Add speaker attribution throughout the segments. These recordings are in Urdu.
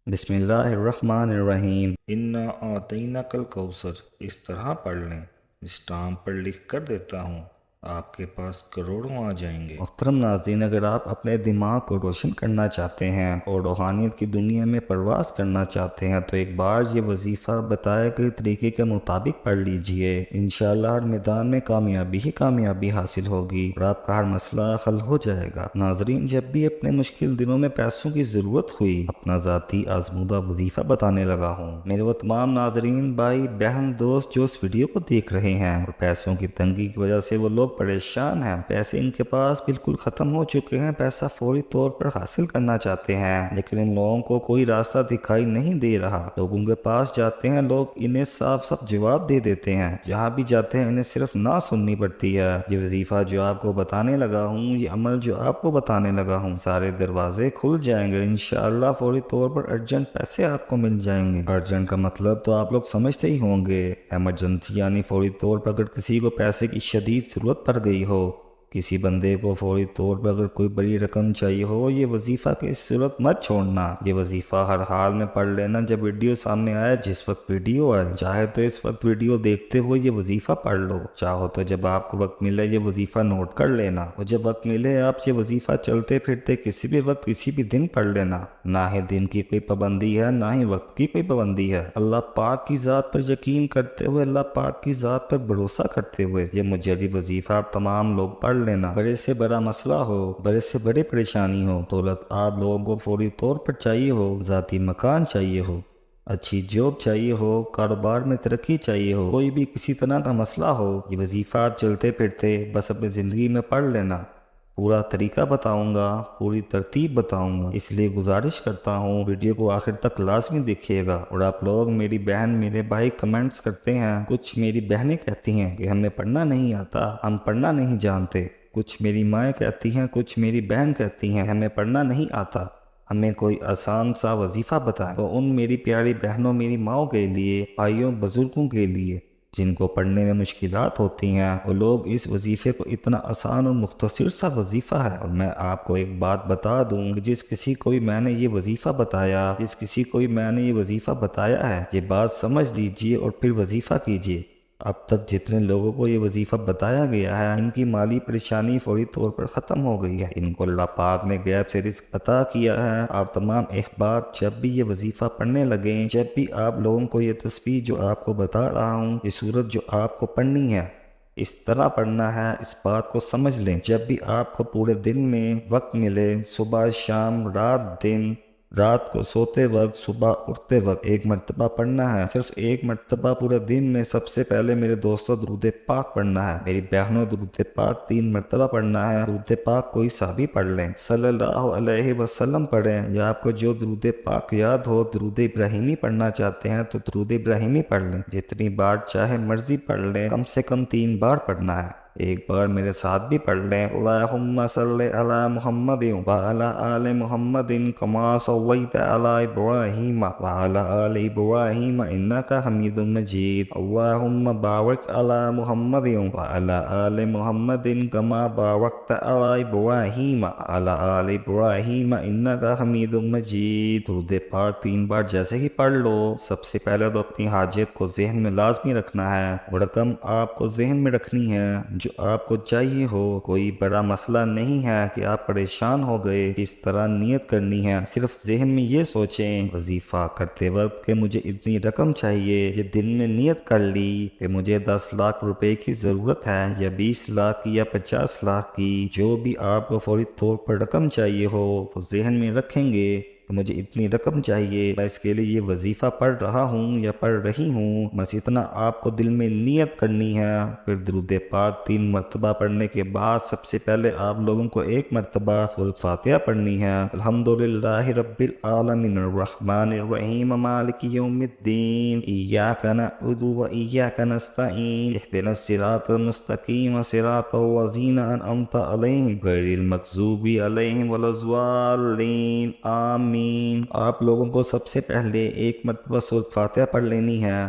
Speaker 1: بسم اللہ الرحمن الرحیم۔ انا آتیناک الکوثر، اس طرح پڑھ لیں، اسٹامپ پر لکھ کر دیتا ہوں، آپ کے پاس کروڑوں آ جائیں گے۔ محترم ناظرین، اگر آپ اپنے دماغ کو روشن کرنا چاہتے ہیں اور روحانیت کی دنیا میں پرواز کرنا چاہتے ہیں تو ایک بار یہ وظیفہ بتائے گئے طریقے کے مطابق پڑھ لیجئے۔ انشاءاللہ ہر میدان میں کامیابی ہی کامیابی حاصل ہوگی اور آپ کا ہر مسئلہ حل ہو جائے گا۔ ناظرین، جب بھی اپنے مشکل دنوں میں پیسوں کی ضرورت ہوئی، اپنا ذاتی آزمودہ وظیفہ بتانے لگا ہوں۔ میرے وہ تمام ناظرین، بھائی بہن، دوست جو اس ویڈیو کو دیکھ رہے ہیں اور پیسوں کی تنگی کی وجہ سے وہ لوگ پریشان ہیں، پیسے ان کے پاس بالکل ختم ہو چکے ہیں، پیسہ فوری طور پر حاصل کرنا چاہتے ہیں، لیکن ان لوگوں کو کوئی راستہ دکھائی نہیں دے رہا۔ لوگوں کے پاس جاتے ہیں، لوگ انہیں صاف صاف جواب دے دیتے ہیں، جہاں بھی جاتے ہیں انہیں صرف نہ سننی پڑتی ہے۔ یہ وظیفہ جو آپ کو بتانے لگا ہوں، یہ عمل جو آپ کو بتانے لگا ہوں، سارے دروازے کھل جائیں گے انشاءاللہ۔ فوری طور پر ارجنٹ پیسے آپ کو مل جائیں گے۔ ارجنٹ کا مطلب تو آپ لوگ سمجھتے ہی ہوں گے، ایمرجنسی، یعنی فوری طور پر اگر کسی کو پیسے کی شدید ضرورت پڑ گئی ہو، کسی بندے کو فوری طور پر اگر کوئی بڑی رقم چاہیے ہو، یہ وظیفہ کی صورت مت چھوڑنا۔ یہ وظیفہ ہر حال میں پڑھ لینا، جب ویڈیو سامنے آئے، جس وقت ویڈیو آئے، چاہے تو اس وقت ویڈیو دیکھتے ہوئے یہ وظیفہ پڑھ لو، چاہو تو جب آپ کو وقت ملے یہ وظیفہ نوٹ کر لینا، اور جب وقت ملے آپ یہ وظیفہ چلتے پھرتے کسی بھی وقت کسی بھی دن پڑھ لینا۔ نہ ہی دن کی کوئی پابندی ہے، نہ ہی وقت کی کوئی پابندی ہے۔ اللہ پاک کی ذات پر یقین کرتے ہوئے، اللہ پاک کی ذات پر بھروسہ کرتے ہوئے یہ مجرد وظیفہ آپ تمام لوگ پڑھ لینا۔ بڑے سے بڑا مسئلہ ہو، بڑے سے بڑے پریشانی ہو، دولت آپ لوگوں کو فوری طور پر چاہیے ہو، ذاتی مکان چاہیے ہو، اچھی جاب چاہیے ہو، کاروبار میں ترقی چاہیے ہو، کوئی بھی کسی طرح کا مسئلہ ہو، یہ وظیفہ آپ چلتے پھرتے بس اپنی زندگی میں پڑھ لینا۔ پورا طریقہ بتاؤں گا، پوری ترتیب بتاؤں گا، اس لیے گزارش کرتا ہوں ویڈیو کو آخر تک لازمی دیکھیے گا۔ اور آپ لوگ، میری بہن میرے بھائی کمنٹس کرتے ہیں، کچھ میری بہنیں کہتی ہیں کہ ہمیں پڑھنا نہیں آتا، ہم پڑھنا نہیں جانتے، کچھ میری مائیں کہتی ہیں، کچھ میری بہن کہتی ہیں ہمیں پڑھنا نہیں آتا، ہمیں کوئی آسان سا وظیفہ بتائیں۔ تو ان میری پیاری بہنوں، میری ماؤں کے لیے، بھائیوں، بزرگوں کے لیے جن کو پڑھنے میں مشکلات ہوتی ہیں، وہ لوگ اس وظیفے کو، اتنا آسان اور مختصر سا وظیفہ ہے، اور میں آپ کو ایک بات بتا دوں کہ جس کسی کو بھی میں نے یہ وظیفہ بتایا، جس کسی کو بھی میں نے یہ وظیفہ بتایا ہے، یہ بات سمجھ لیجئے اور پھر وظیفہ کیجئے۔ اب تک جتنے لوگوں کو یہ وظیفہ بتایا گیا ہے، ان کی مالی پریشانی فوری طور پر ختم ہو گئی ہے، ان کو اللہ پاک نے غیب سے رزق عطا کیا ہے۔ آپ تمام احباب جب بھی یہ وظیفہ پڑھنے لگیں، جب بھی آپ لوگوں کو یہ تسبیح جو آپ کو بتا رہا ہوں، یہ سورت جو آپ کو پڑھنی ہے، اس طرح پڑھنا ہے، اس بات کو سمجھ لیں۔ جب بھی آپ کو پورے دن میں وقت ملے، صبح شام، رات دن، رات کو سوتے وقت، صبح اٹھتے وقت، ایک مرتبہ پڑھنا ہے، صرف ایک مرتبہ پورے دن میں۔ سب سے پہلے میرے دوستوں درود پاک پڑھنا ہے، میری بہنوں درود پاک 3 مرتبہ پڑھنا ہے۔ درود پاک کوئی سا بھی پڑھ لیں، صلی اللہ علیہ وسلم پڑھیں، یا آپ کو جو درود پاک یاد ہو، درود ابراہیمی پڑھنا چاہتے ہیں تو درود ابراہیمی پڑھ لیں، جتنی بار چاہے مرضی پڑھ لیں، کم سے کم 3 بار پڑھنا ہے۔ ایک بار میرے ساتھ بھی پڑھ لیں، اللہم صلی علی محمد وعلی آل محمد کما صلیت علی ابراہیم وعلی آل ابراہیم انک حمید مجید، اللہم بارک علی محمد وعلی آل محمد کما بارکت علی ابراہیم وعلی آل ابراہیم انک حمید مجید۔ درود پاک 3 بار جیسے ہی پڑھ لو، سب سے پہلے تو اپنی حاجت کو ذہن میں لازمی رکھنا ہے، وہ رقم آپ کو ذہن میں رکھنی ہے جو آپ کو چاہیے ہو۔ کوئی بڑا مسئلہ نہیں ہے کہ آپ پریشان ہو گئے کس طرح نیت کرنی ہے، صرف ذہن میں یہ سوچیں وظیفہ کرتے وقت کہ مجھے اتنی رقم چاہیے، یہ دل میں نیت کر لی کہ مجھے 10 لاکھ روپے کی ضرورت ہے، یا 20 لاکھ کی، یا 50 لاکھ کی، جو بھی آپ کو فوری طور پر رقم چاہیے ہو، وہ ذہن میں رکھیں گے کہ مجھے اتنی رقم چاہیے، میں اس کے لیے یہ وظیفہ پڑھ رہا ہوں یا پڑھ رہی ہوں، بس اتنا آپ کو دل میں نیت کرنی ہے۔ پھر درود پاک 3 مرتبہ پڑھنے کے بعد سب سے پہلے آپ لوگوں کو 1 مرتبہ سورۃ فاتحہ پڑھنی ہے۔ الحمدللہ رب العالمین الرحمن الرحیم مالک یوم الدین ایاک نعبد و ایاک نستعین اہدنا الصراط المستقیم صراط الذین انعمت علیہم غیر المغضوب علیہم ولا الضالین آمین۔ آپ لوگوں کو سب سے پہلے 1 مرتبہ سورۃ فاتحہ پڑھ لینی ہے،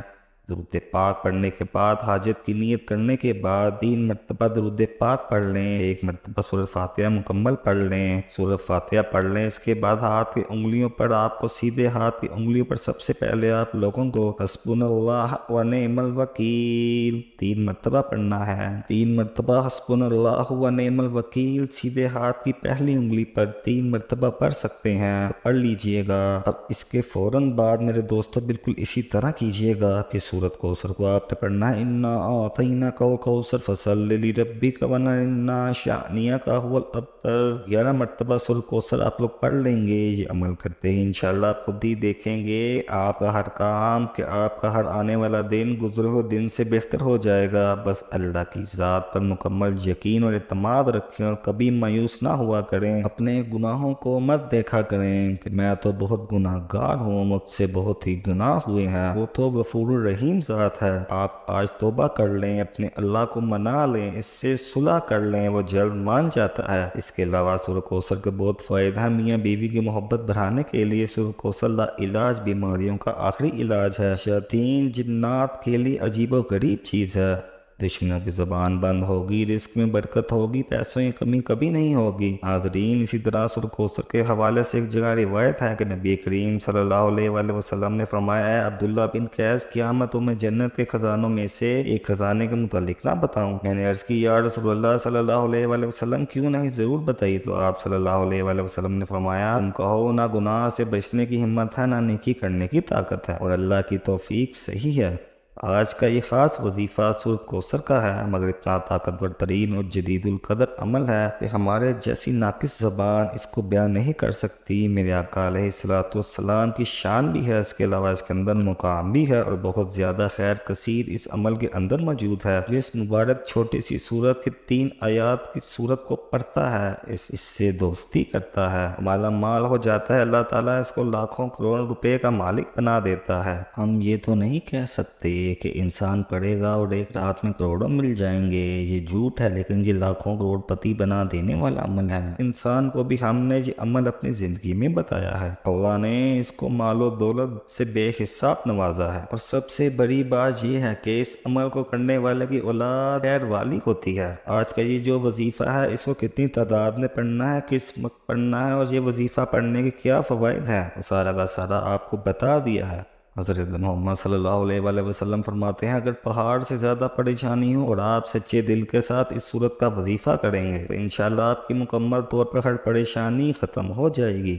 Speaker 1: درود پاک پڑھنے کے بعد حاجت کی نیت کرنے کے بعد 3 مرتبہ درود پاک پڑھ لیں، 1 مرتبہ سورۃ فاتحہ مکمل پڑھ لیں، سورۃ فاتحہ پڑھ لیں۔ اس کے بعد ہاتھ کی انگلیوں پر آپ کو سیدھے ہاتھ کی انگلیوں پر سب سے پہلے آپ لوگوں کو حسبنا اللہ و نعم الوکیل 3 مرتبہ پڑھنا ہے۔ 3 مرتبہ حسبنا اللہ و نعم الوکیل سیدھے ہاتھ کی پہلی انگلی پر 3 مرتبہ پڑھ سکتے ہیں، پڑھ لیجئے گا۔ اب اس کے فوراً بعد میرے دوستو بالکل اسی طرح کیجئے گا کہ سورۃ کوثر کو آپ نے پڑھنا ہے، انا اعطیناک الکوثر فصلی لربک ونحر شانئک هو الابتر۔ 11 مرتبہ سورۃ کوثر آپ لوگ پڑھ لیں گے۔ یہ عمل کرتے ہی انشاءاللہ آپ خود ہی دیکھیں گے آپ کا ہر کام کہ آپ کا ہر آنے والا دن گزرے ہوئے دن سے بہتر ہو جائے گا۔ بس اللہ کی ذات پر مکمل یقین اور اعتماد رکھیں اور کبھی مایوس نہ ہوا کریں، اپنے گناہوں کو مت دیکھا کریں کہ میں تو بہت گناہ گار ہوں، مجھ سے بہت ہی گناہ ہوئے ہیں، وہ تو غفور الرحیم ذات ہے۔ آپ آج توبہ کر لیں، اپنے اللہ کو منا لیں، اس سے صلح کر لیں، وہ جلد مان جاتا ہے۔ اس کے علاوہ سورۃ کوثر کے بہت فائدہ ہیں۔ میاں بیوی کی محبت بڑھانے کے لیے سورۃ کوثر لا علاج بیماریوں کا آخری علاج ہے، شیاطین جنات کے لیے عجیب و غریب چیز ہے۔ دشمنوں کی زبان بند ہوگی، رزق میں برکت ہوگی، پیسوں کی کمی کبھی نہیں ہوگی۔ ناظرین، اسی طرح سورۃ کوثر کے حوالے سے ایک جگہ روایت ہے کہ نبی کریم صلی اللہ علیہ وآلہ وسلم نے فرمایا ہے، عبداللہ بن قیس، کیا میں تمہیں جنت کے خزانوں میں سے ایک خزانے کے متعلق نہ بتاؤں؟ میں نے عرض کی، یا رسول اللہ صلی اللہ علیہ وآلہ وسلم، کیوں نہیں، ضرور بتائیے۔ تو آپ صلی اللہ علیہ وآلہ وسلم نے فرمایا، تم کہو نہ گناہ سے بچنے کی ہمت ہے، نہ نیکی کرنے کی طاقت ہے، اور اللہ کی توفیق صحیح ہے۔ آج کا یہ خاص وظیفہ سورۃ کوثر کا ہے، مگر اتنا طاقتور ترین اور جدید القدر عمل ہے کہ ہمارے جیسی ناقص زبان اس کو بیان نہیں کر سکتی۔ میرے آقا علیہ الصلوۃ والسلام کی شان بھی ہے، اس کے علاوہ اس کے اندر مقام بھی ہے، اور بہت زیادہ خیر کثیر اس عمل کے اندر موجود ہے۔ جو اس مبارک چھوٹی سی سورت کی 3 آیات کی سورت کو پڑھتا ہے، اس سے دوستی کرتا ہے، مالا مال ہو جاتا ہے، اللہ تعالیٰ اس کو لاکھوں کروڑ روپے کا مالک بنا دیتا ہے۔ ہم یہ تو نہیں کہہ سکتے کہ انسان پڑھے گا اور ایک رات میں کروڑوں مل جائیں گے، یہ جھوٹ ہے، لیکن یہ لاکھوں کروڑ پتی بنا دینے والا عمل ہے۔ انسان کو بھی ہم نے یہ عمل اپنی زندگی میں بتایا ہے، اللہ نے اس کو مال و دولت سے بے حساب نوازا ہے، اور سب سے بڑی بات یہ ہے کہ اس عمل کو کرنے والے کی اولاد خیر والی ہوتی ہے۔ آج کا یہ جو وظیفہ ہے، اس کو کتنی تعداد میں پڑھنا ہے، کس وقت پڑھنا ہے، اور یہ وظیفہ پڑھنے کے کیا فوائد ہیں، سارا کا سارا آپ کو بتا دیا ہے۔ حضرت محمد صلی اللہ علیہ وآلہ وسلم فرماتے ہیں، اگر پہاڑ سے زیادہ پریشانی ہو اور آپ سچے دل کے ساتھ اس صورت کا وظیفہ کریں گے تو انشاءاللہ آپ کی مکمل طور پر ہر پریشانی ختم ہو جائے گی۔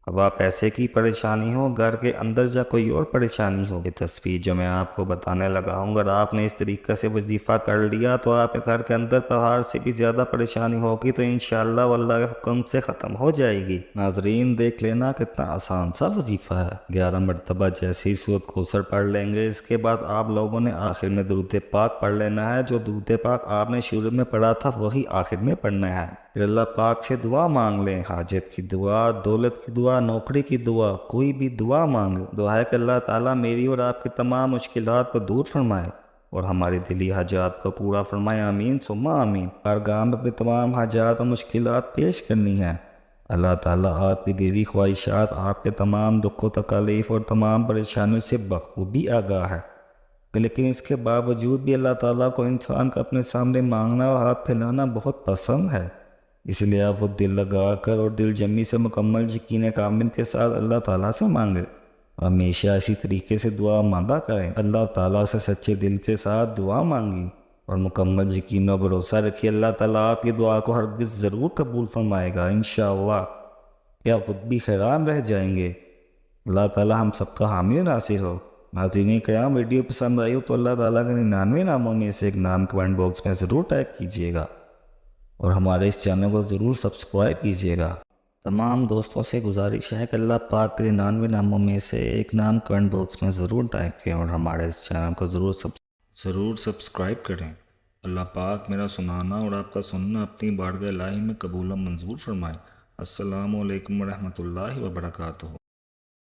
Speaker 1: اب آپ پیسے کی پریشانی ہو، گھر کے اندر یا کوئی اور پریشانی ہو، یہ تصویر جو میں آپ کو بتانے لگا ہوں، اگر آپ نے اس طریقے سے وظیفہ کر لیا تو آپ کے گھر کے اندر پہاڑ سے بھی زیادہ پریشانی ہوگی تو انشاءاللہ واللہ کے حکم سے ختم ہو جائے گی۔ ناظرین، دیکھ لینا کتنا آسان سا وظیفہ ہے۔ 11 مرتبہ جیسے ہی سورۃ کوثر پڑھ لیں گے، اس کے بعد آپ لوگوں نے آخر میں درود پاک پڑھ لینا ہے۔ جو درود پاک آپ نے شروع میں پڑھا تھا وہی آخر میں پڑھنا ہے۔ پھر اللہ پاک سے دعا مانگ لیں، حاجت کی دعا، دولت کی دعا، نوکری کی دعا، کوئی بھی دعا مانگ لیں۔ دعا ہے کہ اللہ تعالیٰ میری اور آپ کی تمام مشکلات کو دور فرمائے اور ہماری دلی حاجات کو پورا فرمائے، آمین ثم آمین۔ بارگاہ میں اپنی تمام حاجات اور مشکلات پیش کرنی ہیں۔ اللہ تعالیٰ آپ کی دلی خواہشات، آپ کے تمام دکھ و تکالیف اور تمام پریشانیوں سے بخوبی آگاہ ہے، لیکن اس کے باوجود بھی اللہ تعالیٰ کو انسان کا اپنے سامنے مانگنا اور ہاتھ پھیلانا بہت پسند ہے۔ اس لیے آپ وہ دل لگا کر اور دل جمی سے مکمل یقین کامل کے ساتھ اللہ تعالیٰ سے مانگے، ہمیشہ اسی طریقے سے دعا مانگا کریں۔ اللہ تعالیٰ سے سچے دل کے ساتھ دعا مانگی اور مکمل یقین و بھروسہ رکھیے، اللہ تعالیٰ آپ کی دعا کو ہرگز ضرور قبول فرمائے گا انشاءاللہ، یا خود بھی حیران رہ جائیں گے۔ اللہ تعالیٰ ہم سب کا حامی و ناصر ہو۔ ناظرین کرام، ویڈیو پسند آئی ہو تو اللہ تعالیٰ کے 99 ناموں میں سے ایک نام کمنٹ باکس میں ضرور ٹائپ کیجیے گا، اور ہمارے اس چینل کو ضرور سبسکرائب کیجیے گا۔ تمام دوستوں سے گزارش ہے کہ اللہ پاک کے 99 ناموں میں سے ایک نام کمنٹ باکس میں ضرور ٹائپ کریں، اور ہمارے اس چینل کو ضرور سبسکرائب کریں۔ اللہ پاک میرا سنانا اور آپ کا سننا اپنی بارگاہ الہی میں قبول و منظور فرمائے۔ السلام علیکم ورحمۃ اللہ وبرکاتہ۔